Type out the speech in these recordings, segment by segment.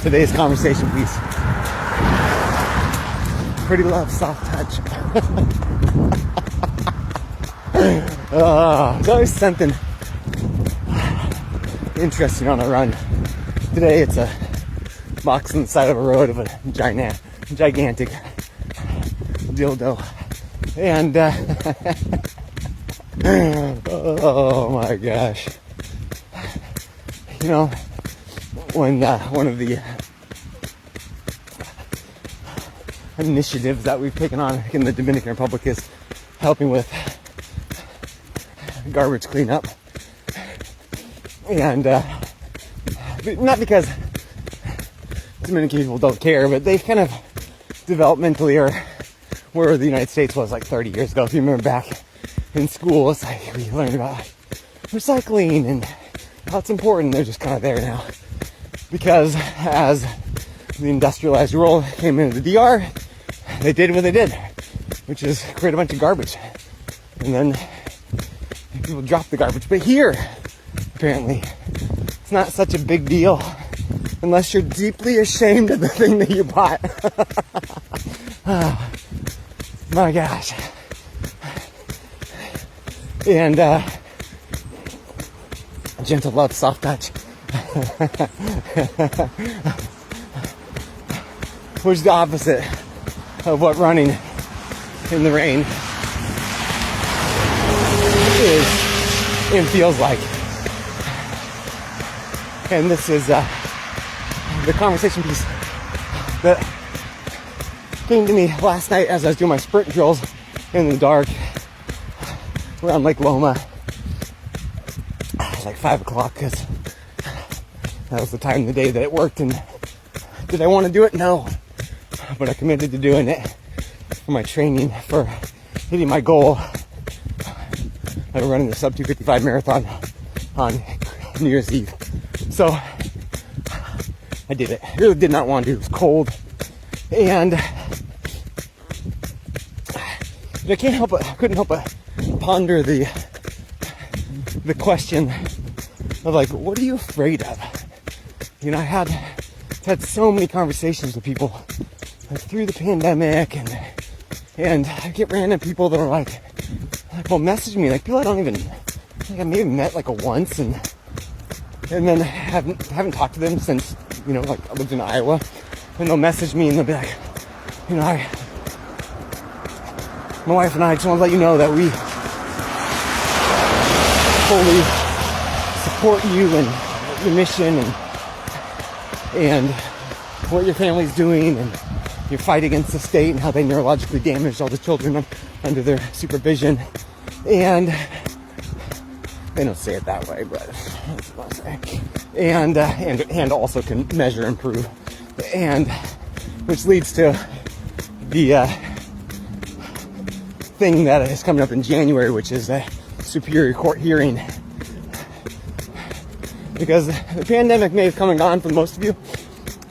Today's conversation piece. Pretty love, soft touch. There's always something interesting on a run. Today it's a box on the side of a road of a gigantic dildo. And oh my gosh. You know, when one of the initiatives that we've taken on in the Dominican Republic is helping with garbage cleanup. And not because Dominican people don't care, but they kind of developmentally are where the United States was like 30 years ago. If you remember back in school, it's like we learned about recycling and how it's important. They're just kind of there now. Because as the industrialized world came into the DR, they did what they did, which is create a bunch of garbage. And then people drop the garbage. But here, apparently, it's not such a big deal unless you're deeply ashamed of the thing that you bought. Oh, my gosh. And gentle love, soft touch. Which is the opposite of what running in the rain is and feels like. And this is the conversation piece that came to me last night as I was doing my sprint drills in the dark around Lake Loma. It was like 5 o'clock because that was the time of the day that it worked. And did I want to do it? No. But I committed to doing it for my training for hitting my goal of running the sub 255 marathon on New Year's Eve. So I did it. I really did not want to. It was cold. And I couldn't help but ponder the question of like, what are you afraid of? You know, I had so many conversations with people like through the pandemic, and I get random people that are like will message me, like people I don't even think I maybe met like once, and then haven't talked to them since, you know, like I lived in Iowa, and they'll message me and they'll be like, you know, my wife and I just want to let you know that we fully support you and your mission and what your family's doing and your fight against the state and how they neurologically damaged all the children under their supervision. And they don't say it that way, but that's what I say. And also can measure and prove, and which leads to the thing that is coming up in January, which is a Superior Court hearing. Because the pandemic may have come and gone for most of you,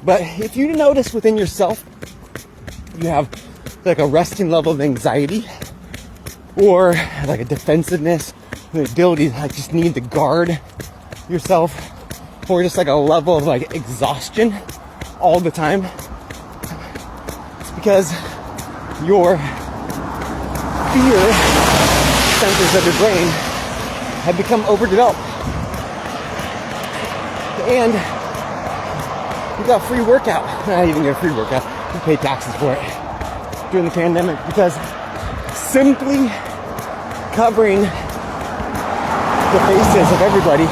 but if you notice within yourself, you have like a resting level of anxiety or like a defensiveness, the ability to like just need to guard yourself, or just like a level of like exhaustion all the time, it's because your fear centers of your brain have become overdeveloped. And you got a free workout. Not even get a free workout. You pay taxes for it during the pandemic, because simply covering the faces of everybody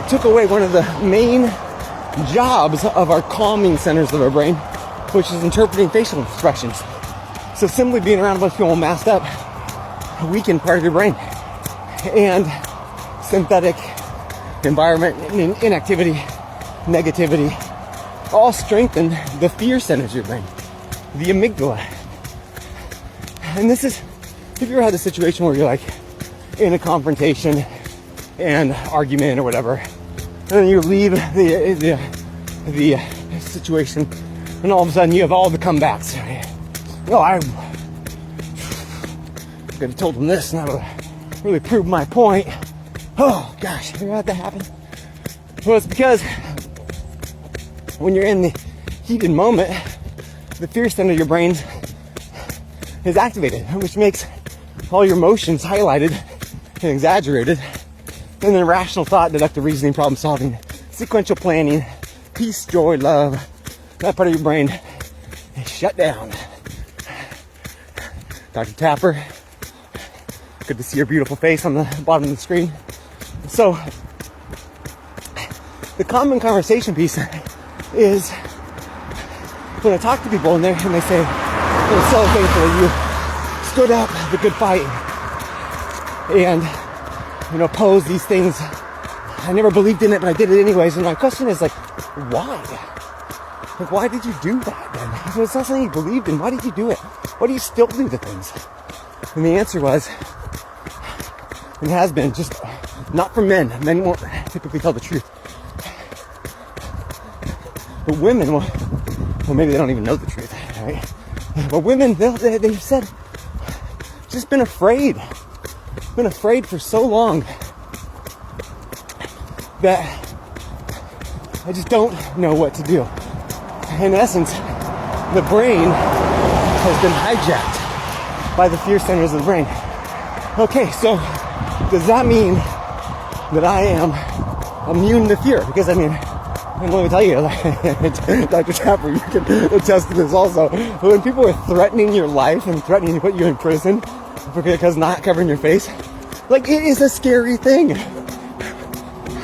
took away one of the main jobs of our calming centers of our brain, which is interpreting facial expressions. So simply being around a bunch of people masked up weakened part of your brain. And synthetic environment, inactivity, negativity, all strengthen the fear centers of your brain, the amygdala. And this is, if you ever had a situation where you're like in a confrontation and argument or whatever, and then you leave the situation, and all of a sudden you have all the comebacks. Oh, I could have told them this, and that would really prove my point. Oh gosh, ever had that happen? Well, it's because when you're in the heated moment, the fear center of your brain is activated, which makes all your emotions highlighted and exaggerated. And then rational thought, deductive reasoning, problem solving, sequential planning, peace, joy, love, that part of your brain is shut down. Dr. Tapper, good to see your beautiful face on the bottom of the screen. So, the common conversation piece is when I talk to people and they say, "I'm so thankful that you stood up, the good fight, and pose these things. I never believed in it, but I did it anyways." And my question is why? Why did you do that then? If it's not something you believed in, why did you do it? Why do you still do the things? And the answer was, and has been, just not for men. Men won't typically tell the truth. But women, well maybe they don't even know the truth, right? But women, they've said, just been afraid for so long that I just don't know what to do. In essence, the brain has been hijacked by the fear centers of the brain. Okay, so does that mean that I am immune to fear? Because and let me tell you, Dr. Tapper, you can attest to this also. When people are threatening your life and threatening to put you in prison because not covering your face, it is a scary thing.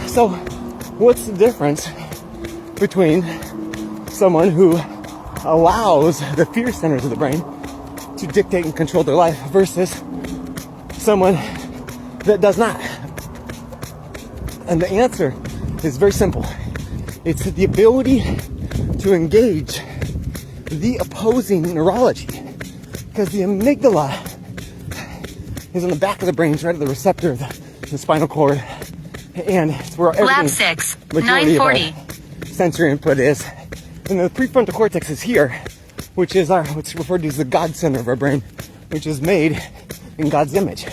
So, what's the difference between someone who allows the fear centers of the brain to dictate and control their life versus someone that does not? And the answer is very simple. It's the ability to engage the opposing neurology. Because the amygdala is on the back of the brain, right at the receptor of the spinal cord. And it's where everything, Lab 6, majority 940. of our sensory input is. And the prefrontal cortex is here, which is what's referred to as the God center of our brain, which is made in God's image.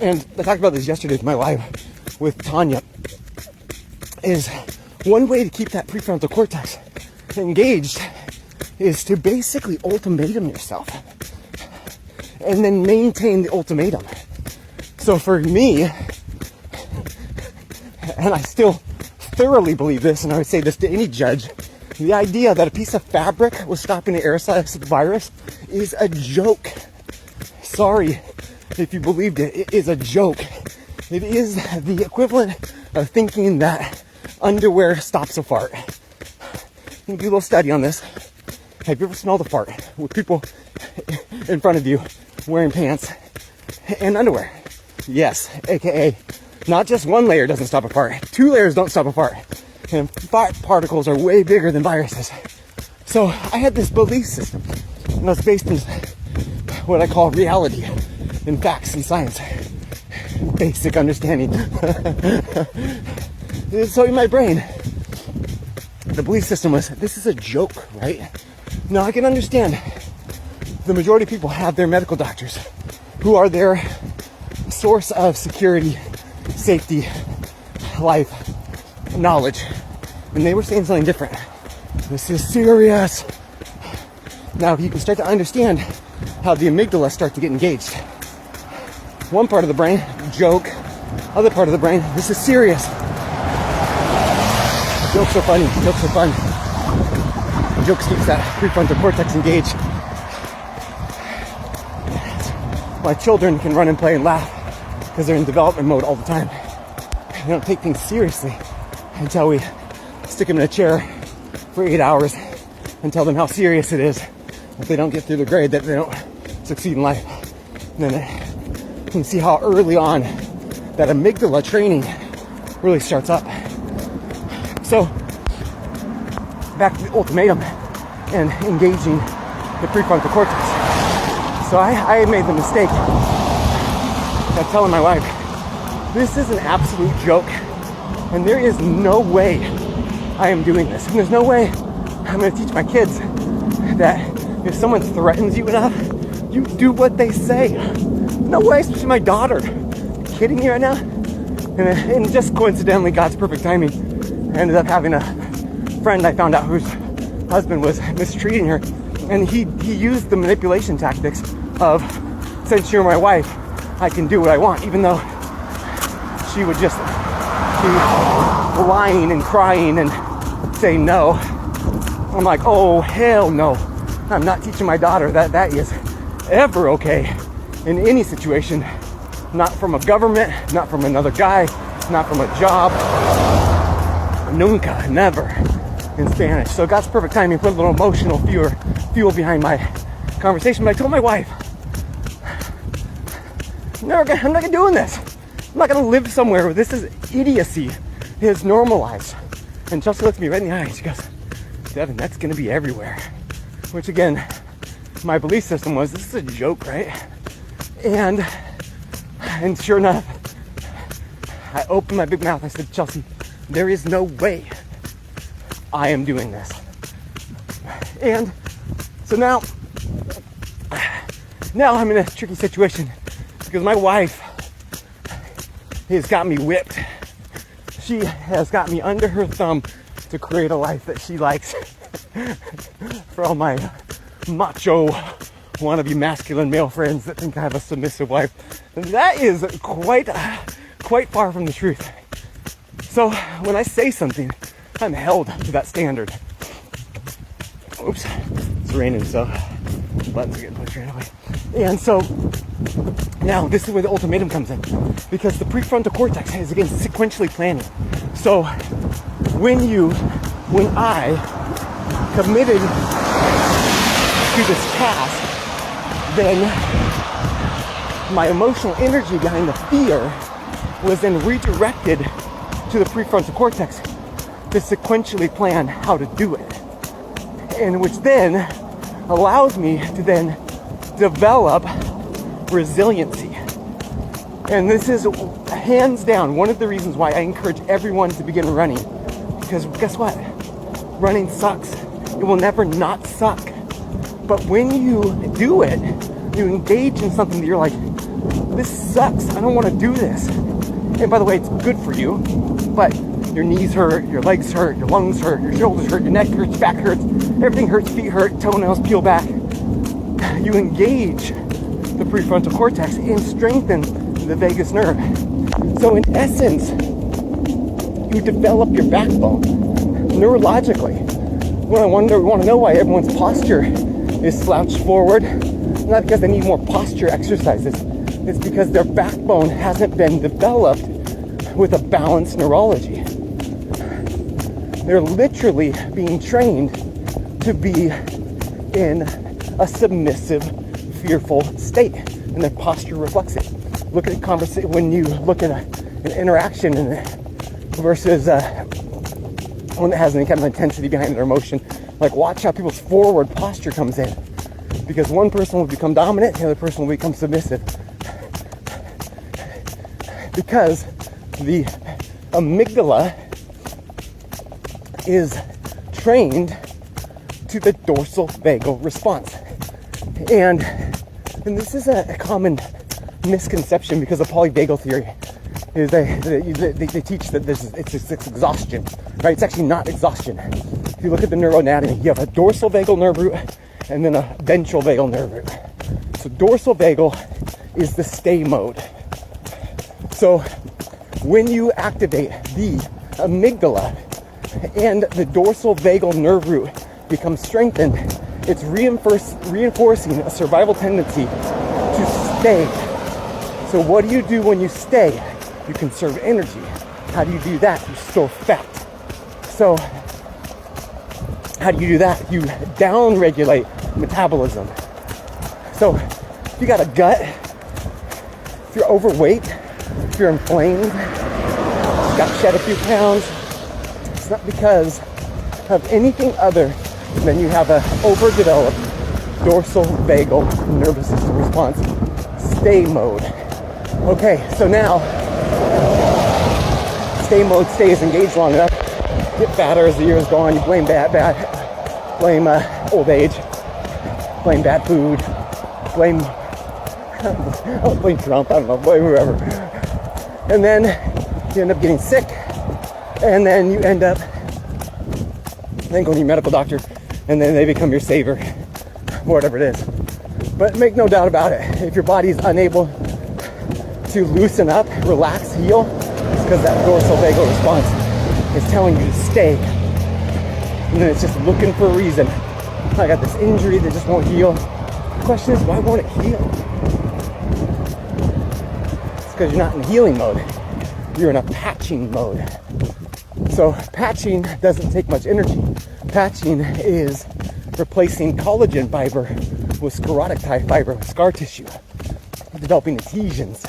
And I talked about this yesterday with my wife, with Tanya, is one way to keep that prefrontal cortex engaged is to basically ultimatum yourself and then maintain the ultimatum. So for me, and I still thoroughly believe this, and I would say this to any judge, the idea that a piece of fabric was stopping the aerosolized virus is a joke. Sorry if you believed it. It is a joke. It is the equivalent of thinking that underwear stops a fart. You can do a little study on this. Have you ever smelled a fart with people in front of you wearing pants and underwear? Yes, aka not just one layer doesn't stop a fart. 2 layers don't stop a fart. And fart particles are way bigger than viruses. So I had this belief system, and it's based in what I call reality, in facts and science, basic understanding. So in my brain, the belief system was, this is a joke, right? Now I can understand the majority of people have their medical doctors who are their source of security, safety, life, knowledge. And they were saying something different. This is serious. Now you can start to understand how the amygdala start to get engaged. One part of the brain, joke. Other part of the brain, this is serious. Jokes are funny. Jokes are fun. Jokes keeps that prefrontal cortex engaged. My children can run and play and laugh because they're in development mode all the time. They don't take things seriously until we stick them in a chair for 8 hours and tell them how serious it is if they don't get through the grade, that they don't succeed in life. And then you can see how early on that amygdala training really starts up. So back to the ultimatum and engaging the prefrontal cortex. So I made the mistake of telling my wife, this is an absolute joke, and there is no way I am doing this. And there's no way I'm going to teach my kids that if someone threatens you enough, you do what they say. No way, especially my daughter. Are you kidding me right now? And just coincidentally, God's perfect timing, I ended up having a friend I found out whose husband was mistreating her, and he used the manipulation tactics of, since you're my wife, I can do what I want, even though she would just be lying and crying and saying no. I'm like, oh hell no, I'm not teaching my daughter that is ever okay in any situation, not from a government, not from another guy, not from a job, nunca, never, in Spanish. So God's perfect timing put a little emotional fuel behind my conversation. But I told my wife, I'm not gonna doing this. I'm not gonna live somewhere where this is idiocy is normalized. And Chelsea looks me right in the eye and she goes, Devin, that's gonna be everywhere. Which again, my belief system was, this is a joke, right? And sure enough, I opened my big mouth. I said, Chelsea, there is no way I am doing this. And so now I'm in a tricky situation because my wife has got me whipped. She has got me under her thumb to create a life that she likes for all my macho wannabe masculine male friends that think I have a submissive wife. And that is quite far from the truth. So when I say something, I'm held to that standard. Oops, it's raining, so buttons are getting pushed right away. And so now this is where the ultimatum comes in, because the prefrontal cortex is again sequentially planning. So when I committed to this task, then my emotional energy behind the fear was then redirected to the prefrontal cortex to sequentially plan how to do it. And which then allows me to then develop resiliency. And this is hands down one of the reasons why I encourage everyone to begin running. Because guess what? Running sucks. It will never not suck. But when you do it, you engage in something that you're like, this sucks, I don't want to do this. And by the way, it's good for you, but your knees hurt, your legs hurt, your lungs hurt, your shoulders hurt, your neck hurts, back hurts, everything hurts, feet hurt, toenails peel back. You engage the prefrontal cortex and strengthen the vagus nerve. So in essence, you develop your backbone neurologically. When I want to know why everyone's posture is slouched forward, not because they need more posture exercises. It's because their backbone hasn't been developed with a balanced neurology. They're literally being trained to be in a submissive, fearful state, and their posture reflects it. Look at a conversation when you look at an interaction versus one that has any kind of intensity behind their emotion. Like, watch how people's forward posture comes in, because one person will become dominant, the other person will become submissive. Because the amygdala is trained to the dorsal vagal response. And this is a common misconception because of polyvagal theory. Is they teach that it's exhaustion, right? It's actually not exhaustion. If you look at the neuroanatomy, you have a dorsal vagal nerve root and then a ventral vagal nerve root. So dorsal vagal is the stay mode. So when you activate the amygdala and the dorsal vagal nerve root becomes strengthened, it's reinforcing a survival tendency to stay. So what do you do when you stay? You conserve energy. How do you do that? You store fat. So how do you do that? You down-regulate metabolism. So if you got a gut, if you're overweight, if you're inflamed, you've got to shed a few pounds, it's not because of anything other than you have an overdeveloped dorsal vagal nervous system response, stay mode. Okay, so now stay mode stays engaged long enough, get fatter as the years go on, you blame blame old age, blame bad food, blame Trump, I don't know, blame whoever. And then you end up getting sick, and then you end up then going to your medical doctor, and then they become your savior, whatever it is. But make no doubt about it, if your body is unable to loosen up, relax, heal, it's because that dorsal vagal response is telling you to stay. And then it's just looking for a reason. I got this injury that just won't heal. The question is, why won't it heal? It's because you're not in healing mode. You're in a patching mode. So patching doesn't take much energy. Patching is replacing collagen fiber with sclerotic type fiber with scar tissue, developing adhesions.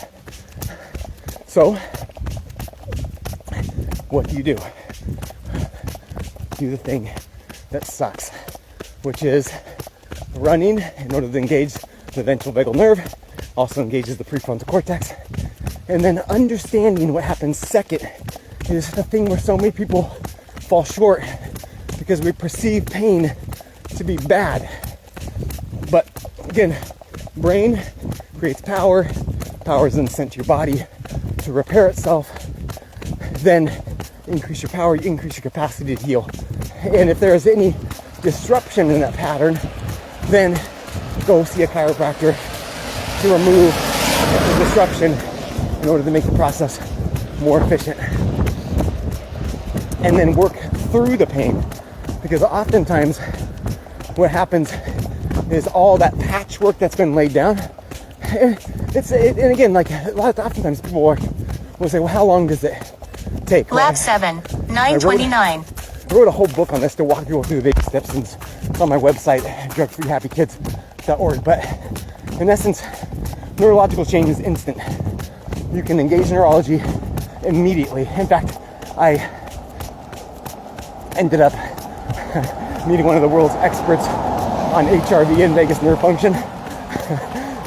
So what do? Do the thing that sucks, which is running in order to engage the ventral vagal nerve, also engages the prefrontal cortex, and then understanding what happens second is the thing where so many people fall short because we perceive pain to be bad. But again, brain creates power, power is then sent to your body to repair itself, then increase your power, you increase your capacity to heal. And if there is any disruption in that pattern, then go see a chiropractor to remove the disruption in order to make the process more efficient. And then work through the pain, because oftentimes what happens is all that patchwork that's been laid down, and again, like oftentimes people will say, well, how long does it take? Lap 7, 9:29. I wrote a whole book on this to walk people through the baby steps, and it's on my website, drugfreehappykids.org. But in essence, neurological change is instant. You can engage neurology immediately. In fact, I ended up meeting one of the world's experts on HRV and vagus nerve function,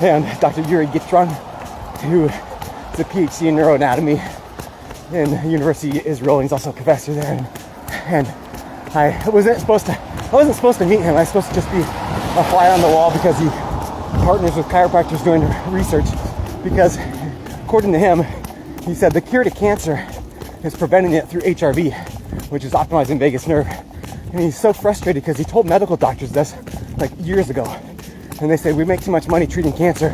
and Dr. Yuri Gitron, who is a PhD in neuroanatomy in the University of Israel, and he's also a professor there. And I wasn't supposed to meet him. I was supposed to just be a fly on the wall because he partners with chiropractors doing research. Because according to him, he said the cure to cancer is preventing it through HRV, which is optimizing vagus nerve. And he's so frustrated because he told medical doctors this like years ago, and they say, we make too much money treating cancer.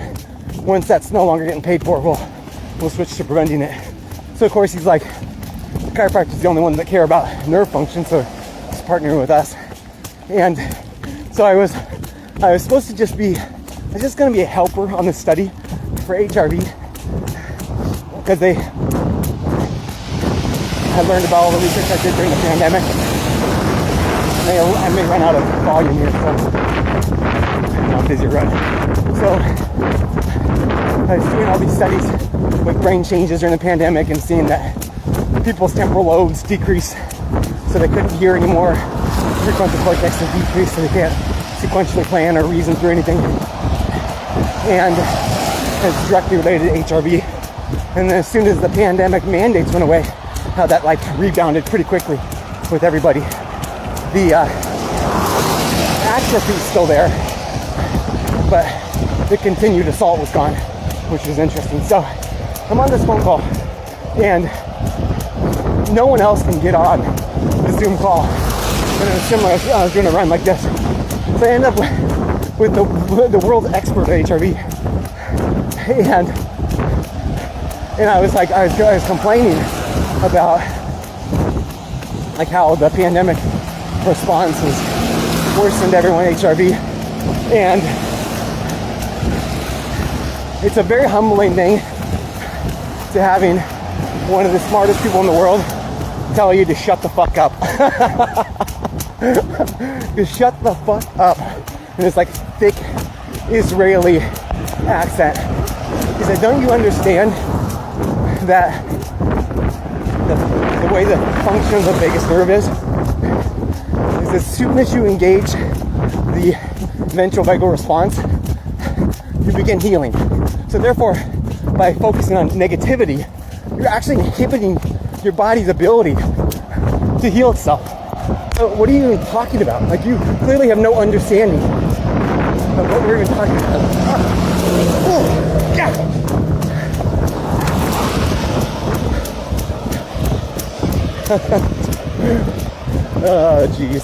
Once that's no longer getting paid for, we'll switch to preventing it. So of course he's like, chiropractor is the only one that care about nerve function, so he's partnering with us. And so I was supposed to just be, I was just going to be a helper on this study for HRV, because I learned about all the research I did during the pandemic. I may run out of volume here, so I'm busy running. So I was doing all these studies with brain changes during the pandemic and seeing that people's temporal lobes decrease, so they couldn't hear anymore. Prefrontal cortex has decreased, so they can't sequentially plan or reason through anything. And it's directly related to HRV. And then as soon as the pandemic mandates went away, how that like rebounded pretty quickly with everybody. The atrophy is still there, but the continued assault was gone, which was interesting. So I'm on this phone call, and no one else can get on the Zoom call. And it was similar, I was doing a run like this. So I end up with the world's expert at HRV. And I was like, I was complaining about like how the pandemic response has worsened everyone HRV. And it's a very humbling thing to having one of the smartest people in the world tell you to shut the fuck up. To shut the fuck up. And it's like thick Israeli accent. He said, don't you understand that the way the function of the vagus nerve is as soon as you engage the ventral vagal response, you begin healing. So therefore, by focusing on negativity, you're actually inhibiting your body's ability to heal itself. So what are you even talking about? Like, you clearly have no understanding of what we're even talking about. Oh, geez.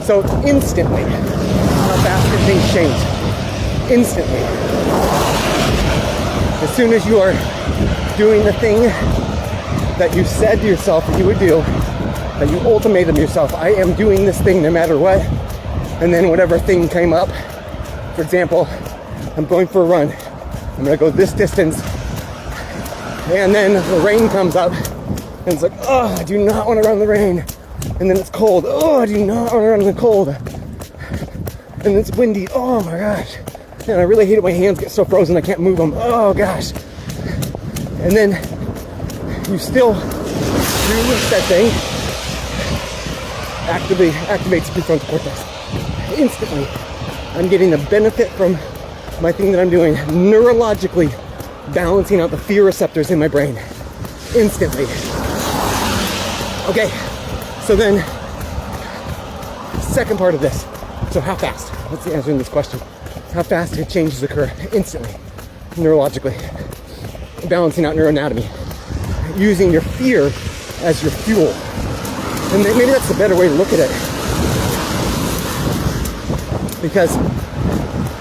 So instantly, how fast can things change? Instantly. As soon as you are doing the thing that you said to yourself that you would do, that you ultimatum yourself, I am doing this thing no matter what, and then whatever thing came up, for example, I'm going for a run, I'm gonna go this distance, and then the rain comes up, and it's like, oh, I do not want to run in the rain. And then it's cold. Oh, I do not want to run in the cold. And then it's windy. Oh my gosh. And I really hate it. My hands get so frozen I can't move them. Oh gosh. And then you still do that thing. Activates prefrontal cortex. Instantly, I'm getting the benefit from my thing that I'm doing. Neurologically balancing out the fear receptors in my brain. Instantly. Okay, so then, second part of this. So how fast? What's the answer in this question? How fast do changes occur? Instantly, neurologically. Balancing out neuroanatomy. Using your fear as your fuel. And maybe that's a better way to look at it. Because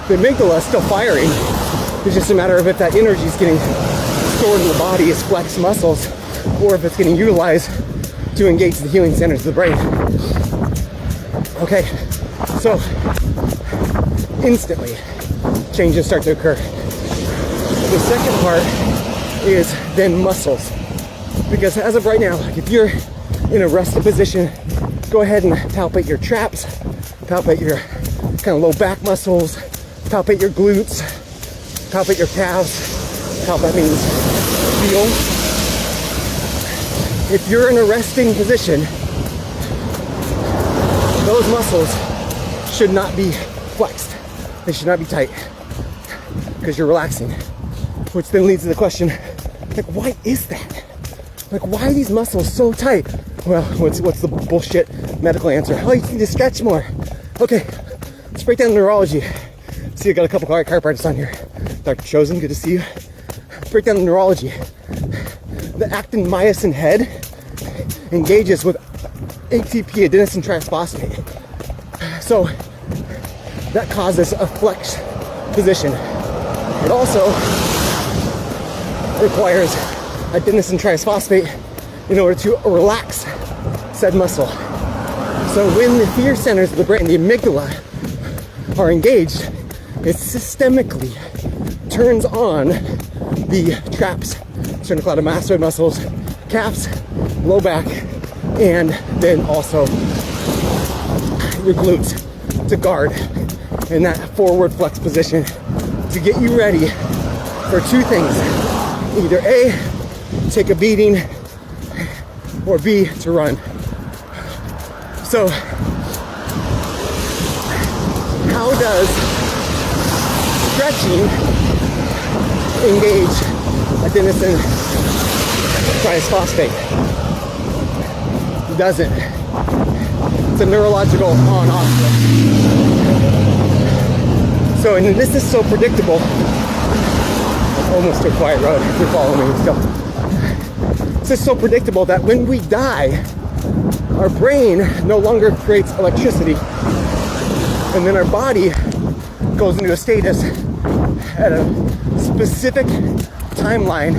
the amygdala is still firing. It's just a matter of if that energy is getting stored in the body as flex muscles, or if it's getting utilized to engage the healing centers of the brain. Okay, so instantly changes start to occur. The second part is then muscles. Because as of right now, like if you're in a rested position, go ahead and palpate your traps, palpate your kind of low back muscles, palpate your glutes, palpate your calves. Palpate means feel. If you're in a resting position, those muscles should not be flexed. They should not be tight because you're relaxing. Which then leads to the question, like, why is that? Like, why are these muscles so tight? Well, what's the bullshit medical answer? Oh, you need to stretch more. Okay, let's break down neurology. See, I got a couple chiropractors on here. Dr. Chosen, good to see you. Let's break down the neurology. The actin myosin head engages with ATP, adenosine triphosphate. So that causes a flex position. It also requires adenosine triphosphate in order to relax said muscle. So when the fear centers of the brain, the amygdala, are engaged, it systemically turns on the traps, sternocleidomastoid muscles, calves, low back, and then also your glutes to guard in that forward flex position to get you ready for two things. Either A, take a beating, or B, to run. So, how does stretching engage adenosine triphosphate? It doesn't. It's a neurological on-off switch. So, and this is so predictable. Almost a quiet road if you're following me still. This is so predictable that when we die, our brain no longer creates electricity, and then our body goes into a status at a specific timeline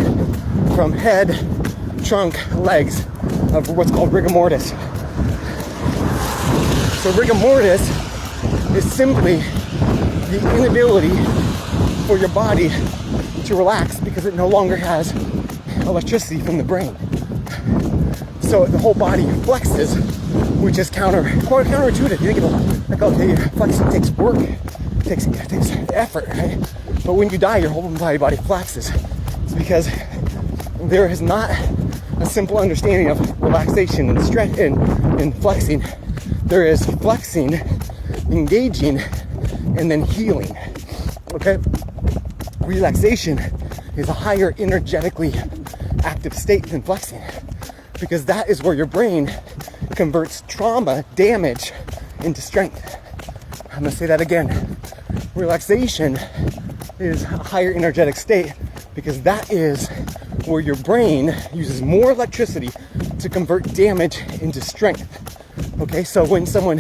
from head, trunk, legs of what's called rigor mortis. So rigor mortis is simply the inability for your body to relax because it no longer has electricity from the brain. So the whole body flexes, which is counterintuitive. You think of it like, okay, flexing takes work, it takes effort, right? But when you die, your whole body flexes. It's because there is not a simple understanding of relaxation and stretch and flexing. There is flexing, engaging, and then healing. Okay? Relaxation is a higher energetically active state than flexing, because that is where your brain converts trauma, damage into strength. I'm gonna say that again. Relaxation is a higher energetic state because that is where your brain uses more electricity to convert damage into strength. Okay, so when someone,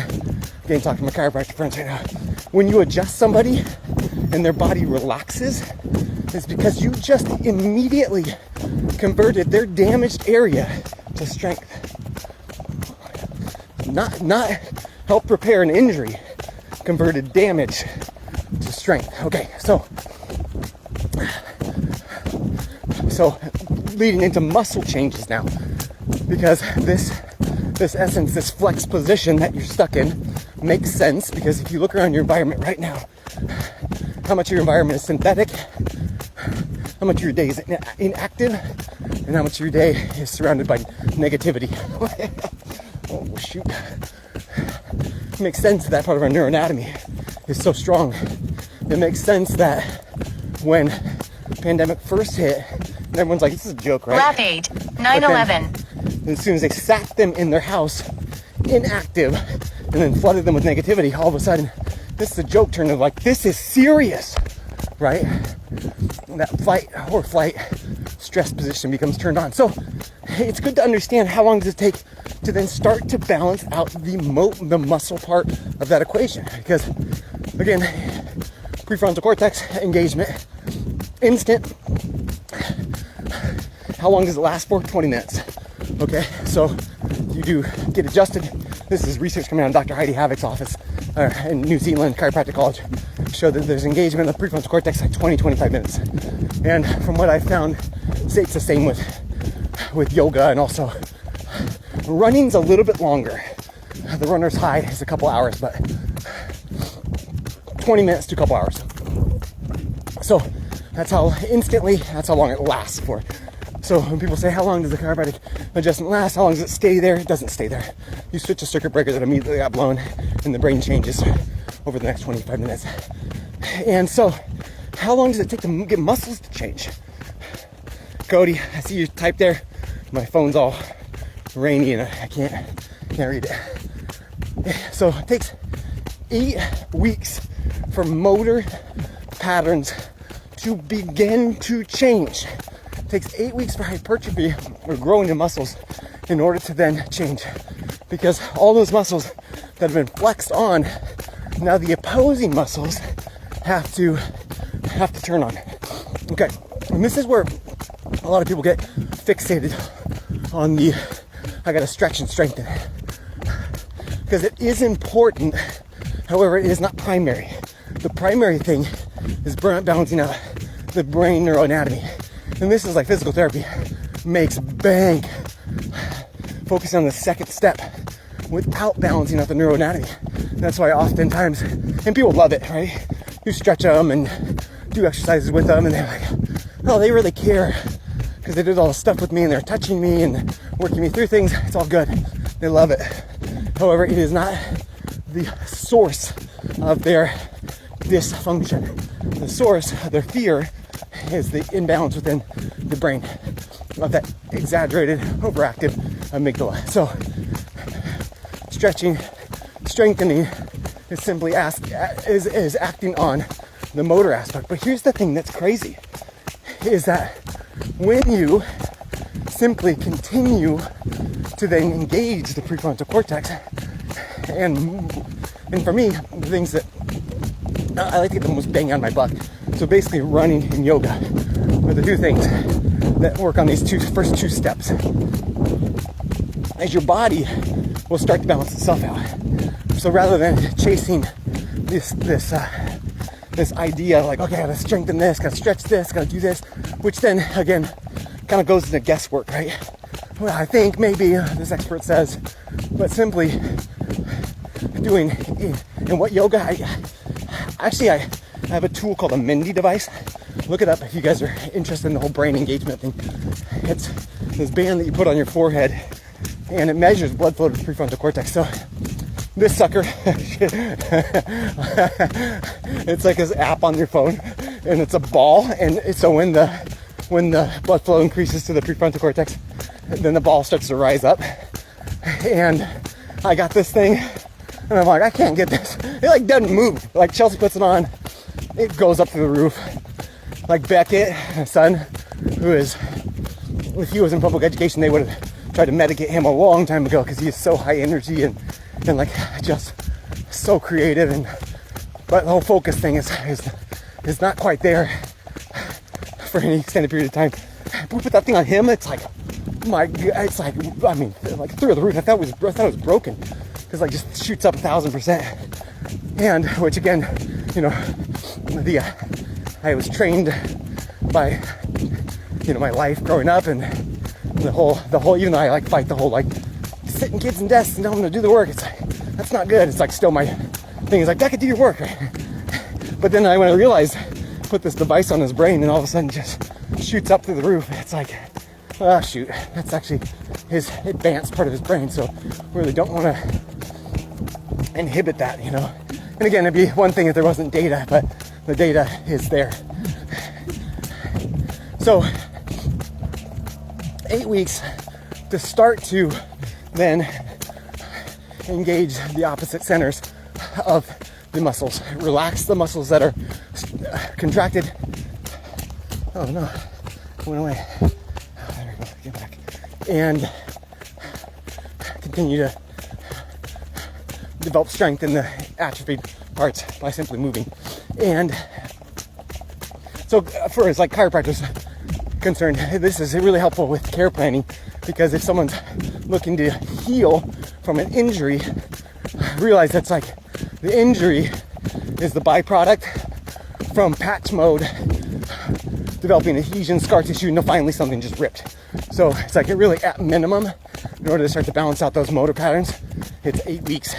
again, talking to my chiropractic friends right now, when you adjust somebody and their body relaxes, it's because you just immediately converted their damaged area to strength. Not help repair an injury, converted damage to strength. Okay, so leading into muscle changes now, because this essence, this flex position that you're stuck in makes sense, because if you look around your environment right now, how much of your environment is synthetic, how much of your day is inactive, and how much of your day is surrounded by negativity. Oh shoot. It makes sense that part of our neuroanatomy is so strong. It makes sense that when the pandemic first hit, and everyone's like, this is a joke, right? Lap 8, 9/11. As soon as they sat them in their house, inactive, and then flooded them with negativity, all of a sudden, this is a joke turned into like, this is serious, right? And that fight or flight stress position becomes turned on. So it's good to understand how long does it take to then start to balance out the muscle part of that equation. Because again, prefrontal cortex engagement, instant. How long does it last for? 20 minutes. Okay, so you do get adjusted. This is research coming out of Dr. Heidi Havoc's office in New Zealand Chiropractic College. Showed that there's engagement of the prefrontal cortex at 20-25 minutes. And from what I found, it's the same with yoga, and also running's a little bit longer. The runner's high is a couple hours, but 20 minutes to a couple hours. So that's how long it lasts for. So when people say, how long does the chiropractic adjustment last? How long does it stay there? It doesn't stay there. You switch a circuit breaker that immediately got blown, and the brain changes over the next 25 minutes. And so how long does it take to get muscles to change? Cody, I see you type there. My phone's all rainy and I can't read it. So it takes 8 weeks for motor patterns to begin to change. It takes 8 weeks for hypertrophy or growing the muscles in order to then change. Because all those muscles that have been flexed on, now the opposing muscles have to turn on. Okay, and this is where a lot of people get fixated on the I gotta stretch and strengthen, because it is important. However, it is not primary. The primary thing is balancing out the brain neuroanatomy, and this is like physical therapy makes bank focusing on the second step without balancing out the neuroanatomy. That's why oftentimes, and people love it, right? You stretch them and do exercises with them, and they're like, oh, they really care because they did all the stuff with me and they're touching me and working me through things. It's all good. They love it. However, it is not the source of their dysfunction. The source of their fear is the imbalance within the brain of that exaggerated, overactive amygdala. So stretching, strengthening is simply is acting on the motor aspect. But here's the thing that's crazy, is that when you simply continue to then engage the prefrontal cortex, and for me, the things that I like to get the most bang on my buck. So basically running and yoga are the two things that work on these first two steps. As your body will start to balance itself out. So rather than chasing this idea like, okay, I gotta strengthen this, gotta stretch this, gotta do this, which then again kind of goes into guesswork, right? Well, I think maybe this expert says, but simply doing and what yoga, I have a tool called a Mindy device. Look it up if you guys are interested in the whole brain engagement thing. It's this band that you put on your forehead, and it measures blood flow to the prefrontal cortex. So this sucker, it's like this app on your phone, and it's a ball, and so when the blood flow increases to the prefrontal cortex, then the ball starts to rise up. And I got this thing, and I'm like, I can't get this. It like doesn't move. Like Chelsea puts it on, it goes up to the roof. Like Beckett, my son, who is if he was in public education, they would have tried to medicate him a long time ago because he is so high energy and like just so creative. And but the whole focus thing is not quite there for any extended period of time. If we put that thing on him, it's like, my God, it's like, I mean, like through the roof. I thought it was broken because like just shoots up 1,000%. And which again, you know, I was trained by, you know, my life growing up and the whole, even though I like fight the whole like sitting kids in desks and tell them to do the work, it's like, that's not good. It's like still my thing is like, that could do your work, right? But then when I realized, put this device on his brain and all of a sudden just shoots up through the roof, it's like, oh shoot, that's actually his advanced part of his brain. So really don't want to inhibit that, you know. And again, it'd be one thing if there wasn't data, but the data is there. So 8 weeks to start to then engage the opposite centers of the muscles. Relax the muscles that are contracted. Oh no, it went away. Oh, there we go, get back. And continue to develop strength in the atrophied parts by simply moving. And so for as like chiropractors concerned, this is really helpful with care planning, because if someone's looking to heal from an injury, realize that's like the injury is the byproduct from patch mode, developing adhesion, scar tissue, and finally something just ripped. So it's like it really at minimum, in order to start to balance out those motor patterns, it's 8 weeks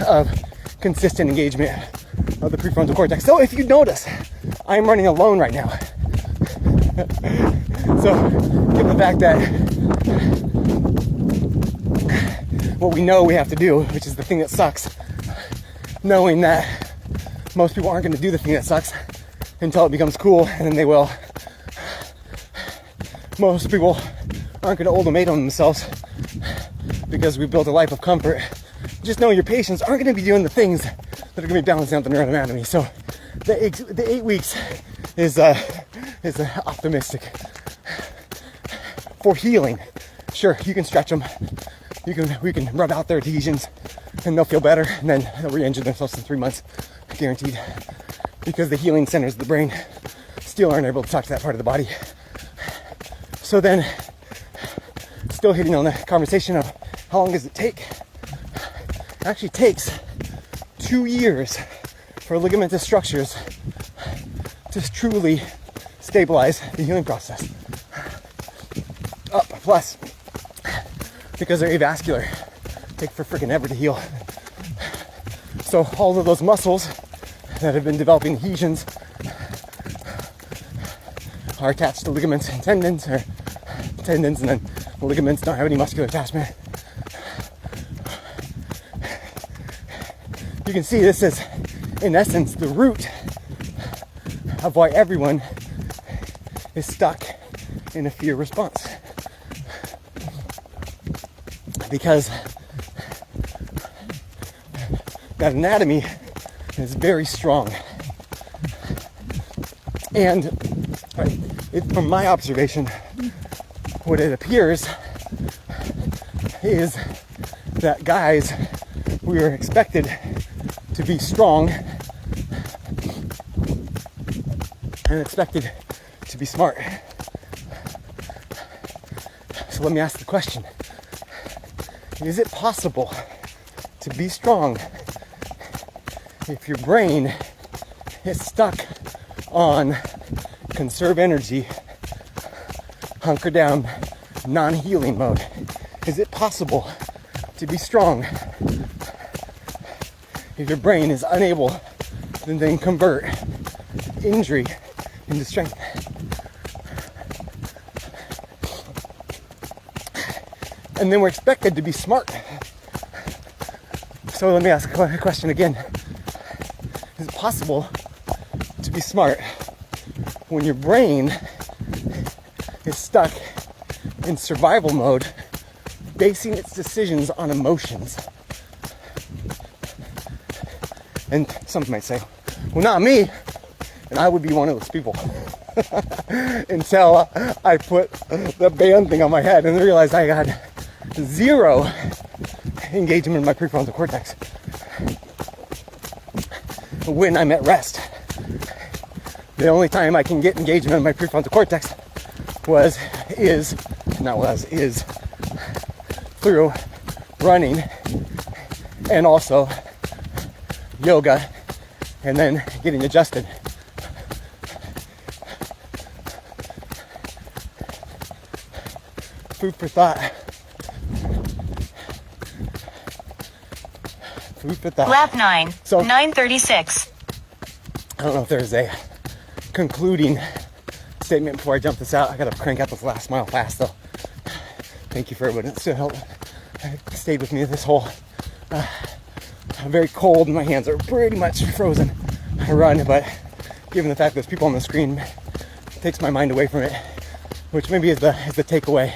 of consistent engagement of the prefrontal cortex. So if you notice, I'm running alone right now. So given the fact that what we know we have to do, which is the thing that sucks, knowing that most people aren't going to do the thing that sucks until it becomes cool, and then they will. Most people aren't going to ultimatum themselves because we built a life of comfort. Just know your patients aren't going to be doing the things that are going to be balancing out the neuroanatomy. So the 8 weeks is optimistic for healing. Sure, you can stretch them. We can rub out their adhesions, and they'll feel better, and then they'll re-injure themselves in 3 months, guaranteed. Because the healing centers of the brain still aren't able to talk to that part of the body. So then, still hitting on the conversation of how long does it take? It actually takes 2 years for ligamentous structures to truly stabilize the healing process. Plus, because they're avascular, take for freaking ever to heal. So all of those muscles that have been developing adhesions are attached to ligaments and tendons, and then the ligaments don't have any muscular attachment. You can see this is, in essence, the root of why everyone is stuck in a fear response. Because that anatomy is very strong. And from my observation, what it appears is that guys, we are expected to be strong and expected to be smart. So let me ask the question. Is it possible to be strong if your brain is stuck on conserve energy, hunker down, non-healing mode? Is it possible to be strong if your brain is unable to then convert injury into strength? And then we're expected to be smart. So let me ask a question again. Is it possible to be smart when your brain is stuck in survival mode, basing its decisions on emotions? And some might say, well, not me. And I would be one of those people. until I put the band thing on my head and realized I got zero engagement in my prefrontal cortex when I'm at rest. The only time I can get engagement in my prefrontal cortex is through running and also yoga and then getting adjusted. Food for thought. Food for thought. Lap 9. So 9:36. I don't know if there's a concluding statement before I jump this out. I gotta crank out this last mile fast though. Thank you for everybody that still helped. Stayed with me this whole very cold and my hands are pretty much frozen run, but given the fact there's people on the screen, it takes my mind away from it, which maybe is the takeaway,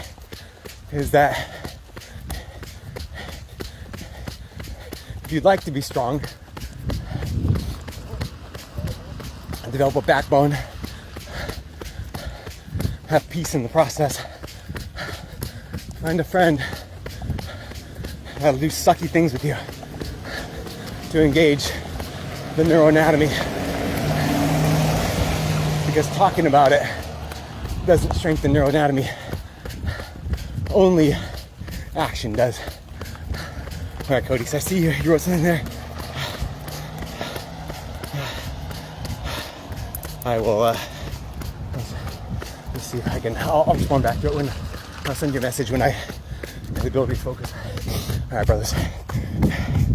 is that if you'd like to be strong, develop a backbone, have peace in the process, find a friend that'll do sucky things with you to engage the neuroanatomy, because talking about it doesn't strengthen neuroanatomy, only action does. All right, Cody, so I see you wrote something there. I will, let's see if I can, I'll respond back to it when, I'll send you a message when I have the ability to focus. All right, brothers.